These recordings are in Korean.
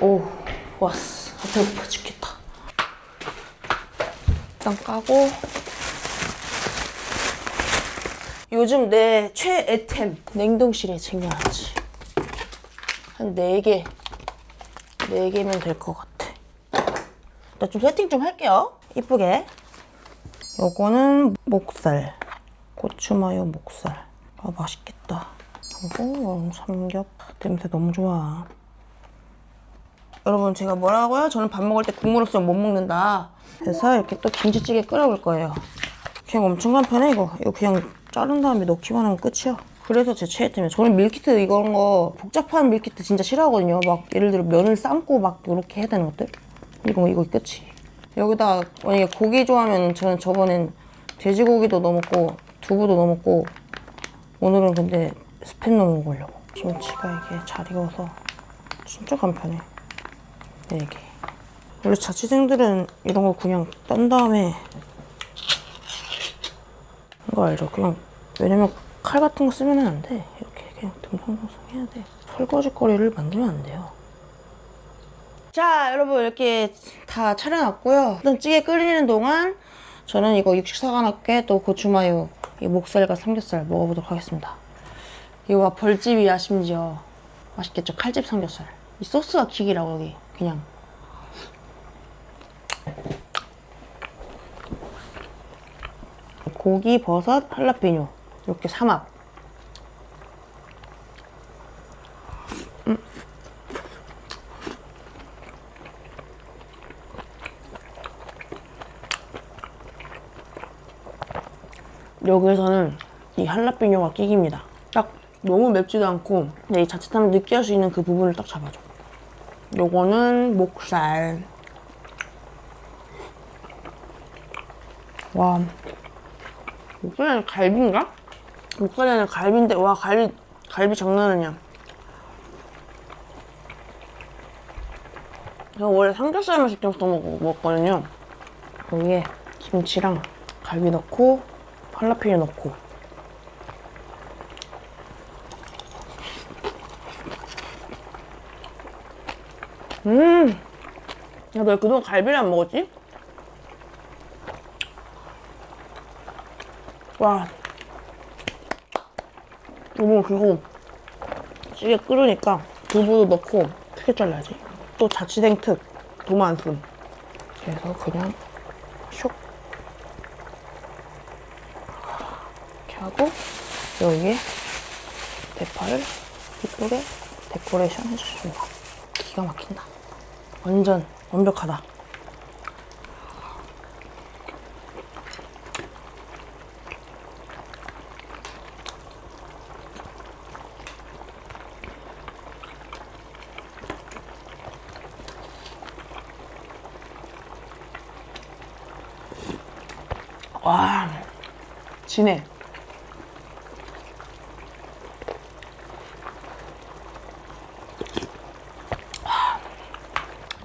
오, 왔어. 배고파 죽겠다. 일단 까고. 요즘 내 최애템 냉동실에 챙겨놨지. 한 4개 4개면 될 것 같아. 일단 좀 세팅 좀 할게요. 이쁘게. 요거는 목살, 고추마요 목살. 아, 맛있겠다. 그리고 삼겹. 냄새 너무 좋아. 여러분, 제가 뭐라고요? 저는 밥 먹을 때 국물 없으면 못 먹는다. 그래서 이렇게 또 김치찌개 끓여볼 거예요. 그냥 엄청 간편해. 이거 그냥 자른 다음에 넣기만 하면 끝이야. 그래서 제 최애템이에요. 저는 밀키트 이런 거 복잡한 밀키트 진짜 싫어하거든요. 막 예를 들어 면을 삶고 막 이렇게 해야 되는 것들. 이거 끝이. 여기다 만약에 고기 좋아하면 저는 저번엔 돼지고기도 넣어 먹고 두부도 넣어 먹고, 오늘은 근데 스팸 넣어 먹으려고. 김치가 이게 잘 익어서 진짜 간편해. 4개. 원래 자취생들은 이런 거 그냥 딴 다음에, 이거 알죠? 그냥, 왜냐면 칼 같은 거 쓰면 안 돼. 이렇게 그냥 듬성듬성 해야 돼. 설거지거리를 만들면 안 돼요. 자, 여러분, 이렇게 다 차려놨고요. 일단 찌개 끓이는 동안 저는 이거 육식 사과낙게 또 고추마요, 이 목살과 삼겹살 먹어보도록 하겠습니다. 이거 벌집이야. 심지어 맛있겠죠? 칼집 삼겹살. 이 소스가 킥이라고. 여기 그냥 고기, 버섯, 할라피뇨 이렇게 삼합. 여기에서는 이 할라피뇨가 킥입니다. 딱 너무 맵지도 않고, 근데 이 자칫하면 느끼할 수 있는 그 부분을 딱 잡아줘. 요거는 목살. 와, 목살이 아니라 갈비인가? 목살이 아니라 갈비인데, 와, 갈비 장난 아니야. 저 원래 삼겹살만 시켜서 먹었거든요. 여기에 김치랑 갈비 넣고 할라피뇨 넣고. 야, 너 그동안 갈비를 안 먹었지? 와. 여보, 그리고 찌개 끓으니까 두부도 넣고 크게 잘라야지. 또 자취생 특, 도마안순. 그래서 그냥 슉 이렇게 하고, 여기에 대파를 이쁘게 데코레이션 해주십니다. 기가 막힌다. 완전 완벽하다. 와, 진해.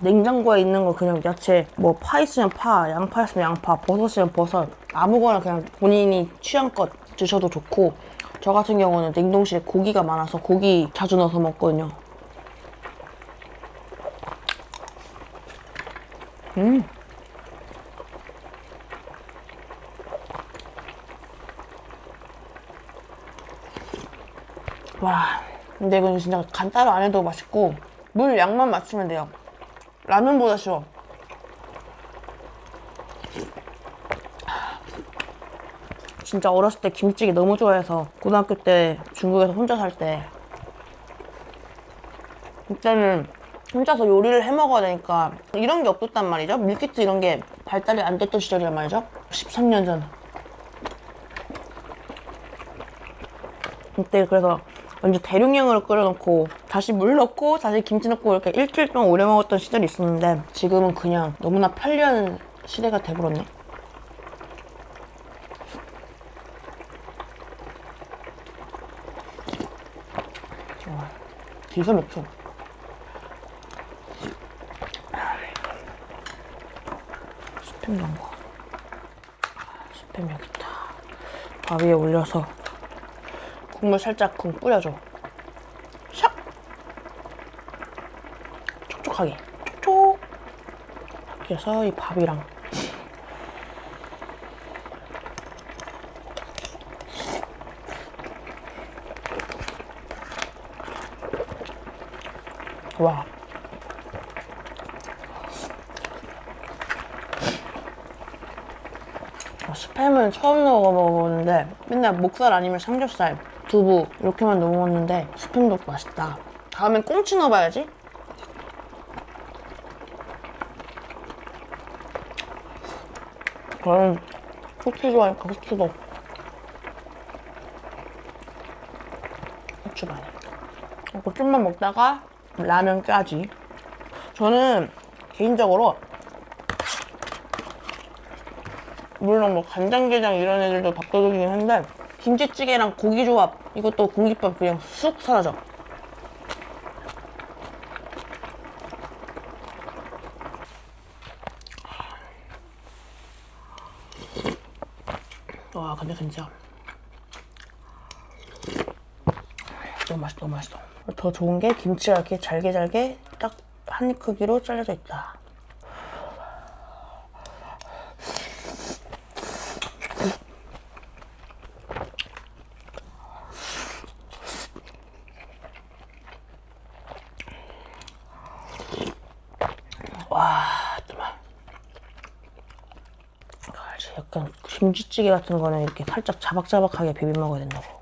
냉장고에 있는 거 그냥 야채, 뭐 파 있으면 파, 양파 있으면 양파, 버섯이면 버섯, 아무거나 그냥 본인이 취향껏 드셔도 좋고, 저 같은 경우는 냉동실에 고기가 많아서 고기 자주 넣어서 먹거든요. 와, 근데 이건 진짜 간 따로 안 해도 맛있고, 물 양만 맞추면 돼요. 라면보다 쉬워. 진짜 어렸을 때 김치찌개 너무 좋아해서, 고등학교 때 중국에서 혼자 살 때, 그때는 혼자서 요리를 해 먹어야 되니까 이런 게 없었단 말이죠. 밀키트 이런 게 발달이 안 됐던 시절이란 말이죠. 13년 전. 그때 그래서 먼저 대용량으로 끓여놓고 다시 물 넣고 다시 김치 넣고 이렇게 일주일 동안 오래 먹었던 시절이 있었는데, 지금은 그냥 너무나 편리한 시대가 돼버렸네. 기가 막혀. 스팸 넣은 거. 스팸 여기 있다. 밥 위에 올려서 국물 살짝 뿌려줘. 샥! 촉촉하다. 촉촉하게 촉 이렇게 해서 이 밥이랑 와. 스팸은 처음 넣어 먹어보는데 맨날 목살 아니면 삼겹살, 두부 이렇게만 넣어 먹었는데 스팸도 맛있다. 다음엔 꽁치 넣어봐야지. 저는 후추 좋아하니까 후추도. 후추 많이. 이거 좀만 먹다가 라면까지. 저는 개인적으로 물론 뭐 간장게장 이런 애들도 밥도둑이긴 한데 김치찌개랑 고기 조합 이것도 공깃밥 그냥 쑥 사라져. 와 근데 진짜 너무 맛있어 너무 맛있어. 더 좋은 게 김치가 이렇게 잘게 딱 한 입 크기로 잘려져 있다. 와 정말 약간 김치찌개 같은 거는 이렇게 살짝 자박자박하게 비벼 먹어야 된다고.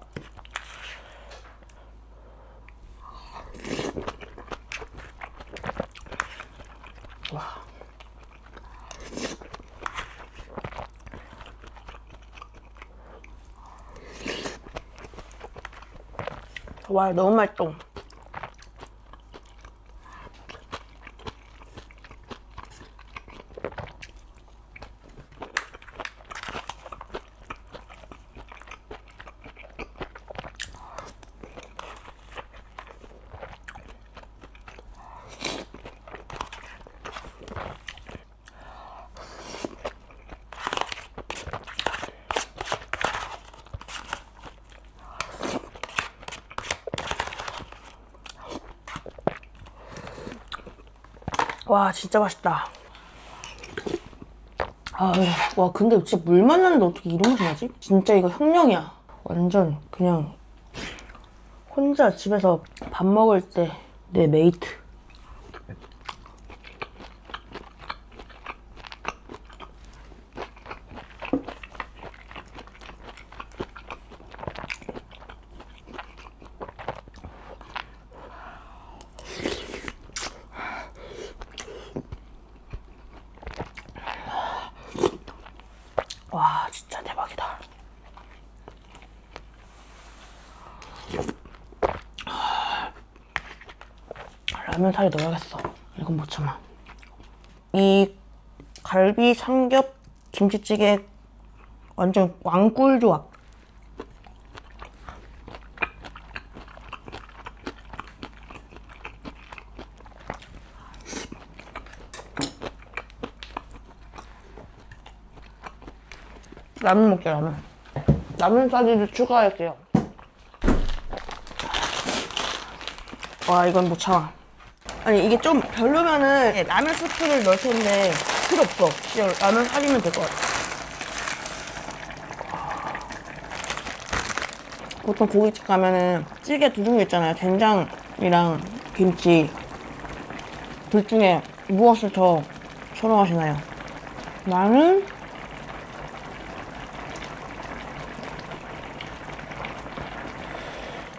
와. 와 너무 맛있어. 와 진짜 맛있다. 와 근데 진짜 물 만나는데 어떻게 이런 맛이 나지? 진짜 이거 혁명이야. 완전 그냥 혼자 집에서 밥 먹을 때 내 메이트. 와 진짜 대박이다. 라면 사리 넣어야겠어. 이건 못 참아. 이 갈비 삼겹 김치찌개 완전 왕꿀 조합. 라면 먹자 라면. 라면 사리를 추가할게요. 와 이건 못 참아. 아니 이게 좀 별로면은 라면 스프를 넣을 텐데 필요 없어. 그냥 라면 사리면 될 것 같아. 보통 고깃집 가면은 찌개 두 종류 있잖아요. 된장이랑 김치. 둘 중에 무엇을 더 선호하시나요? 나는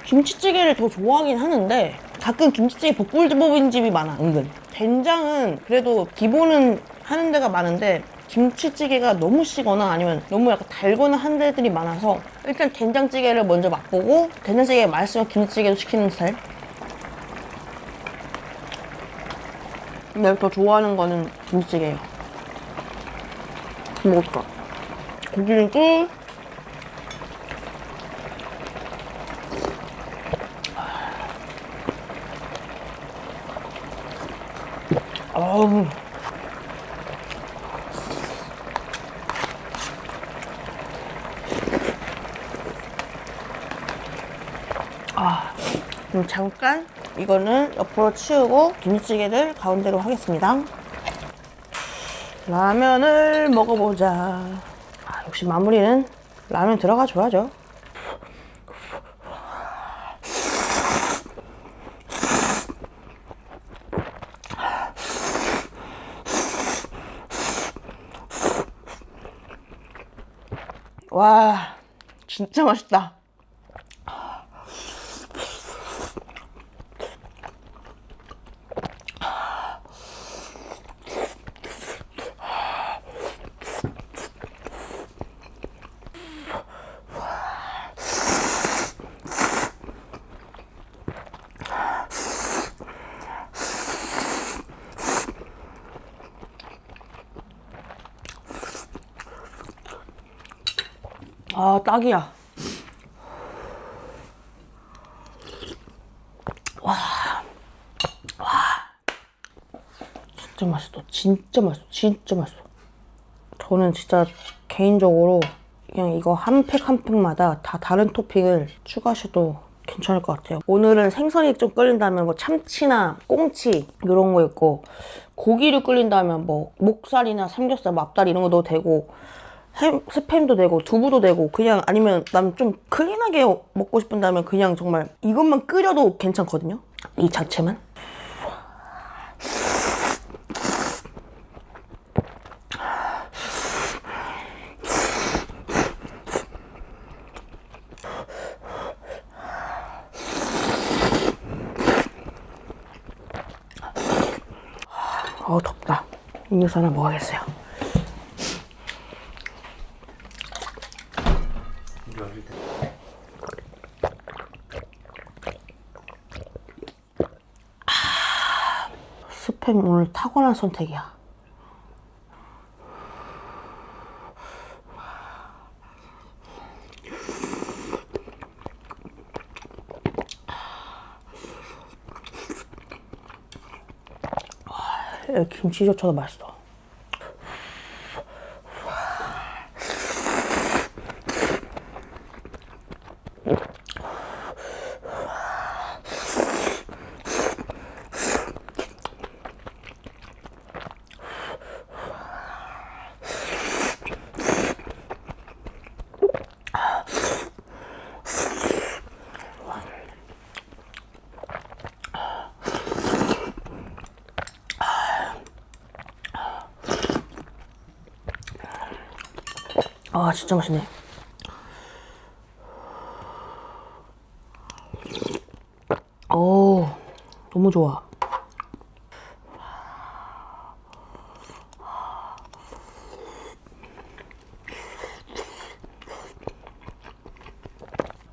김치찌개를 더 좋아하긴 하는데 가끔 김치찌개 복불복인 집이 많아 은근. 된장은 그래도 기본은 하는 데가 많은데 김치찌개가 너무 시거나 아니면 너무 약간 달거나 한 데들이 많아서 일단 된장찌개를 먼저 맛보고 된장찌개가 맛있으면 김치찌개도 시키는 스타일. 내가 더 좋아하는 거는 김치찌개예요. 먹을까? 고기는 꿀. 어우. 그럼 잠깐 이거는 옆으로 치우고 김치찌개를 가운데로 하겠습니다. 라면을 먹어보자. 아, 역시 마무리는 라면 들어가 줘야죠. 와, 진짜 맛있다. 아, 딱이야. 진짜 맛있어. 진짜 맛있어. 진짜 맛있어. 저는 진짜 개인적으로 그냥 이거 한 팩 한 팩마다 다 다른 토핑을 추가하셔도 괜찮을 것 같아요. 오늘은 생선이 좀 끓인다면 뭐 참치나 꽁치 이런 거 있고, 고기를 끓인다면 뭐 목살이나 삼겹살, 뭐 앞다리 이런 거 넣어도 되고, 스팸도 되고 두부도 되고, 그냥 아니면 난 좀 클린하게 먹고 싶은다면 그냥 정말 이것만 끓여도 괜찮거든요. 이 자체만. 덥다. 음료수 하나 먹어야겠어요. 스팸 오늘 탁월한 선택이야. 김치조차도 맛있어. 아, 진짜 맛있네. 오, 너무 좋아.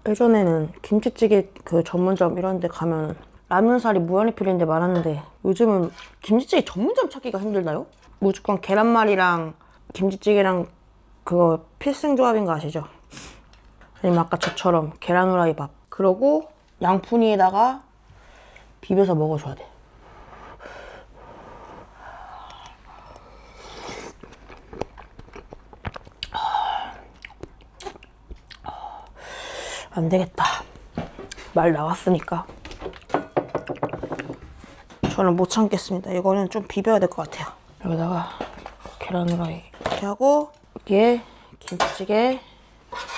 예전에는 김치찌개 그 전문점 이런 데 가면 라면사리 무한리 필요한 데 많았는데, 요즘은 김치찌개 전문점 찾기가 힘들나요? 무조건 계란말이랑 김치찌개랑 그거 필승 조합인 거 아시죠? 아니면 아까 저처럼 계란 후라이 밥, 그러고 양푼이에다가 비벼서 먹어줘야 돼. 안 되겠다. 말 나왔으니까. 저는 못 참겠습니다. 이거는 좀 비벼야 될 것 같아요. 여기다가 계란 후라이 이렇게 하고, 여기에 김치찌개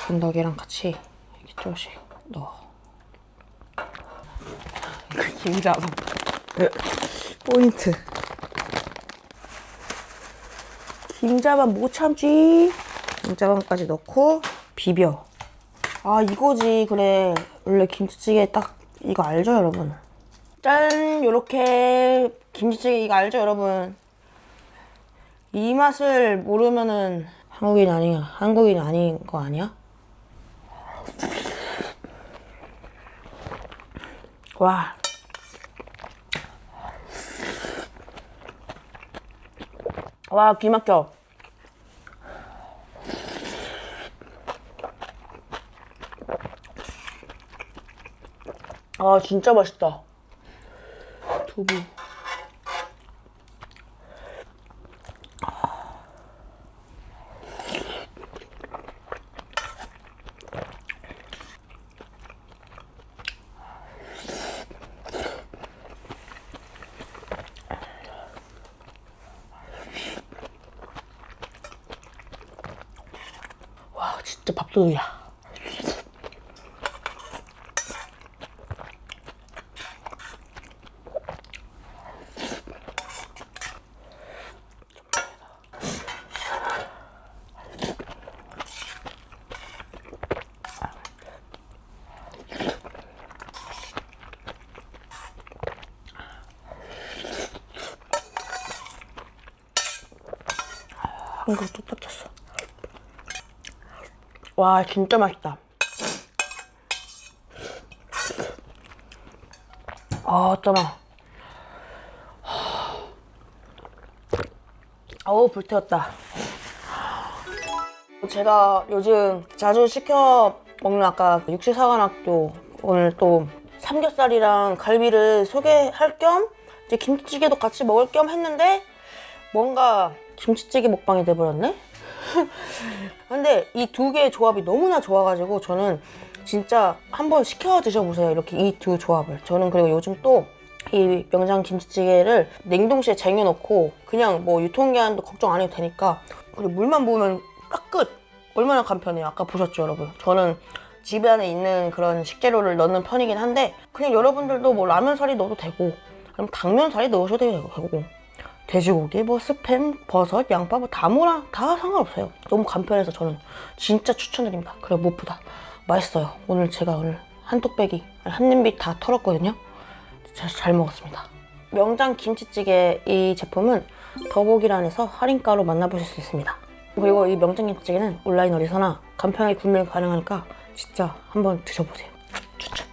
건더기랑 같이 이렇게 조금씩 넣어. 김자반 포인트. 김자반 못 참지. 김자반까지 넣고 비벼. 아, 이거지. 그래, 원래 김치찌개 딱 이거 알죠, 여러분? 짠! 요렇게 김치찌개 이거 알죠, 여러분? 이 맛을 모르면은 한국인 아닌 거 아니야? 와. 와, 기 막혀. 아, 진짜 맛있다. 두부. 진짜 밥도둑이야. 한 그릇 뚝 떴어. 와, 진짜 맛있다. 어쩌나. 어우, 불태웠다. 제가 요즘 자주 시켜 먹는 아까 육식사관학교 오늘 또 삼겹살이랑 갈비를 소개할 겸 이제 김치찌개도 같이 먹을 겸 했는데 뭔가 김치찌개 먹방이 돼버렸네? 근데 이 두 개의 조합이 너무나 좋아가지고 저는 진짜 한번 시켜 드셔보세요. 이렇게 이 두 조합을. 저는 그리고 요즘 또 이 명장 김치찌개를 냉동실에 쟁여놓고 그냥 뭐 유통기한도 걱정 안 해도 되니까 그리고 물만 부으면 딱 끝! 얼마나 간편해요. 아까 보셨죠, 여러분? 저는 집 안에 있는 그런 식재료를 넣는 편이긴 한데 그냥 여러분들도 뭐 라면사리 넣어도 되고 그럼 당면사리 넣으셔도 되고 돼지고기, 뭐 스팸, 버섯, 양파 뭐 다 뭐라 다 상관없어요. 너무 간편해서 저는 진짜 추천드립니다. 그리고 무엇보다 맛있어요. 오늘 제가 오늘 한 뚝배기, 한 냄비 다 털었거든요. 잘 먹었습니다. 명장 김치찌개 이 제품은 더보기란에서 할인가로 만나보실 수 있습니다. 그리고 이 명장 김치찌개는 온라인 어디서나 간편하게 구매 가능하니까 진짜 한번 드셔보세요. 추천!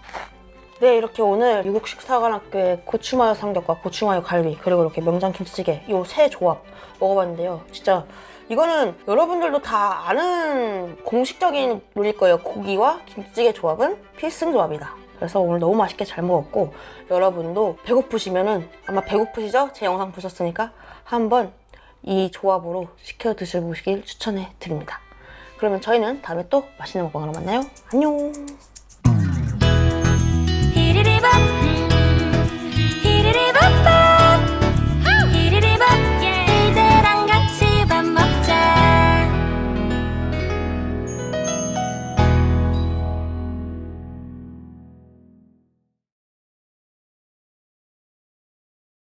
네, 이렇게 오늘 유국식사관학교의 고추마요 삼겹과 고추마요 갈비 그리고 이렇게 명장 김치찌개 이 세 조합 먹어봤는데요. 진짜 이거는 여러분들도 다 아는 공식적인 룰일 거예요. 고기와 김치찌개 조합은 필승 조합이다. 그래서 오늘 너무 맛있게 잘 먹었고 여러분도 배고프시면은 아마 배고프시죠? 제 영상 보셨으니까 한번 이 조합으로 시켜 드셔보시길 추천해 드립니다. 그러면 저희는 다음에 또 맛있는 먹방으로 만나요. 안녕!